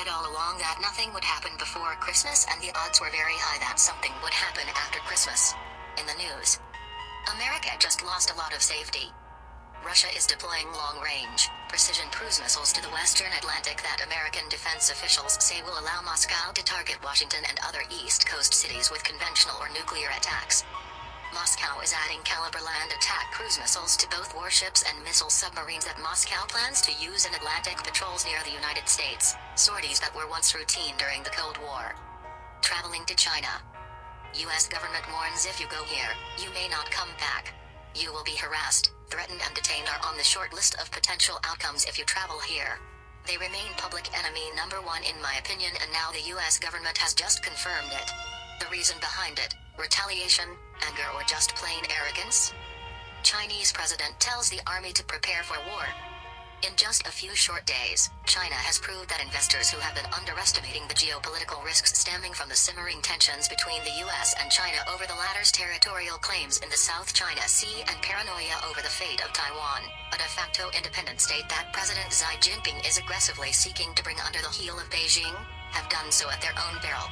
all along that nothing would happen before Christmas, and the odds were very high that something would happen after Christmas. In the news, America just lost a lot of safety. Russia is deploying long-range, precision cruise missiles to the western Atlantic that American defense officials say will allow Moscow to target Washington and other East Coast cities with conventional or nuclear attacks. Moscow is adding caliber land attack cruise missiles to both warships and missile submarines that Moscow plans to use in Atlantic patrols near the United States, sorties that were once routine during the Cold War. Traveling to China. U.S. government warns if you go here, you may not come back. You will be harassed, threatened and detained are on the short list of potential outcomes if you travel here. They remain public enemy number one in my opinion, and now the U.S. government has just confirmed it. The reason behind it: retaliation, anger, or just plain arrogance? Chinese president tells the army to prepare for war. In just a few short days, China has proved that investors who have been underestimating the geopolitical risks stemming from the simmering tensions between the U.S. and China over the latter's territorial claims in the South China Sea and paranoia over the fate of Taiwan, a de facto independent state that President Xi Jinping is aggressively seeking to bring under the heel of Beijing, have done so at their own peril.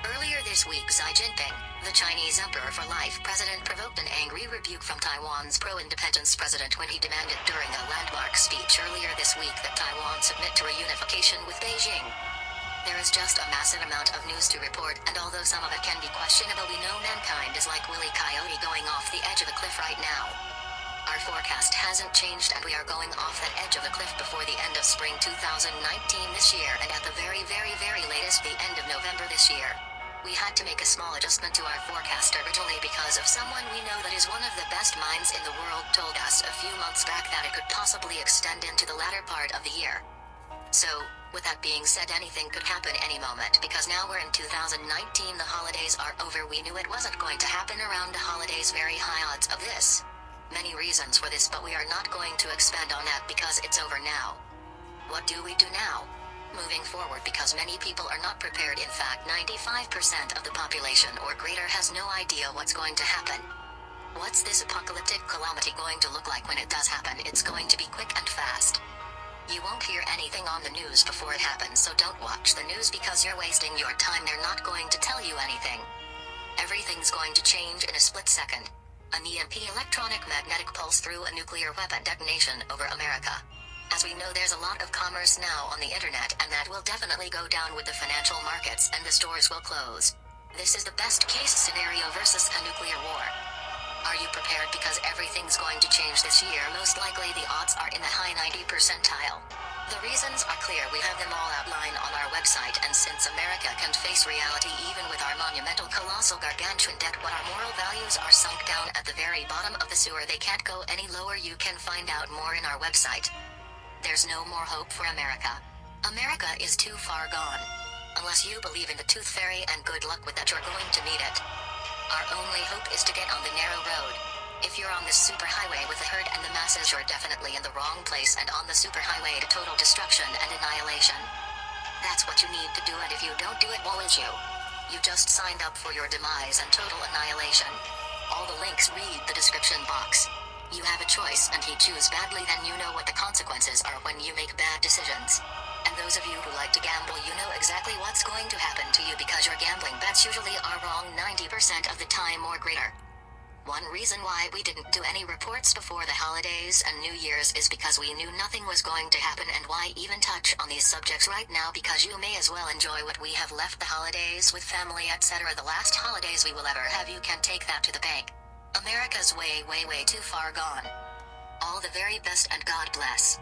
Earlier this week, Xi Jinping, the Chinese Emperor for Life president, provoked an angry rebuke from Taiwan's pro-independence president when he demanded during a landmark speech earlier this week that Taiwan submit to reunification with Beijing. There is just a massive amount of news to report, and although some of it can be questionable, we know mankind is like Willy Coyote going off the edge of a cliff right now. Our forecast hasn't changed, and we are going off that edge of the cliff before the end of spring 2019 this year, and at the very latest, the end of November this year. We had to make a small adjustment to our forecast originally because of someone we know that is one of the best minds in the world told us a few months back that it could possibly extend into the latter part of the year. So, with that being said, anything could happen any moment, because now we're in 2019, the holidays are over. We knew it wasn't going to happen around the holidays, very high odds of this. Many reasons for this, but we are not going to expand on that because it's over now. What do we do now? Moving forward, because many people are not prepared. In fact, 95% of the population or greater has no idea what's going to happen. What's this apocalyptic calamity going to look like when it does happen? It's going to be quick and fast. You won't hear anything on the news before it happens, so don't watch the news because you're wasting your time. They're not going to tell you anything. Everything's going to change in a split second. An EMP, electronic magnetic pulse, through a nuclear weapon detonation over America. As we know, there's a lot of commerce now on the internet, and that will definitely go down with the financial markets, and the stores will close. This is the best case scenario versus a nuclear war. Are you prepared? Because everything's going to change this year. Most likely the odds are in the high 90 percentile. The reasons are clear. We have them all outlined on our website, and since America can face reality even with our monumental, colossal, gargantuan debt, what our moral values are sunk down at the very bottom of the sewer, they can't go any lower. You can find out more in our website. There's no more hope for America. America is too far gone. Unless you believe in the tooth fairy, and good luck with that, you're going to need it. Our only hope is to get on the narrow road. If you're on the superhighway with the herd and the masses, you're definitely in the wrong place and on the superhighway to total destruction and annihilation. That's what you need to do, and if you don't do it, woe is you. You just signed up for your demise and total annihilation. All the links, read the description box. You have a choice, and you choose badly, then you know what the consequences are when you make bad decisions. And those of you who like to gamble, you know exactly what's going to happen to you because your gambling bets usually are wrong 90% of the time or greater. One reason why we didn't do any reports before the holidays and New Year's is because we knew nothing was going to happen, and why even touch on these subjects right now, because you may as well enjoy what we have left, the holidays with family, etc. The last holidays we will ever have. You can take that to the bank. America's way too far gone. All the very best, and God bless.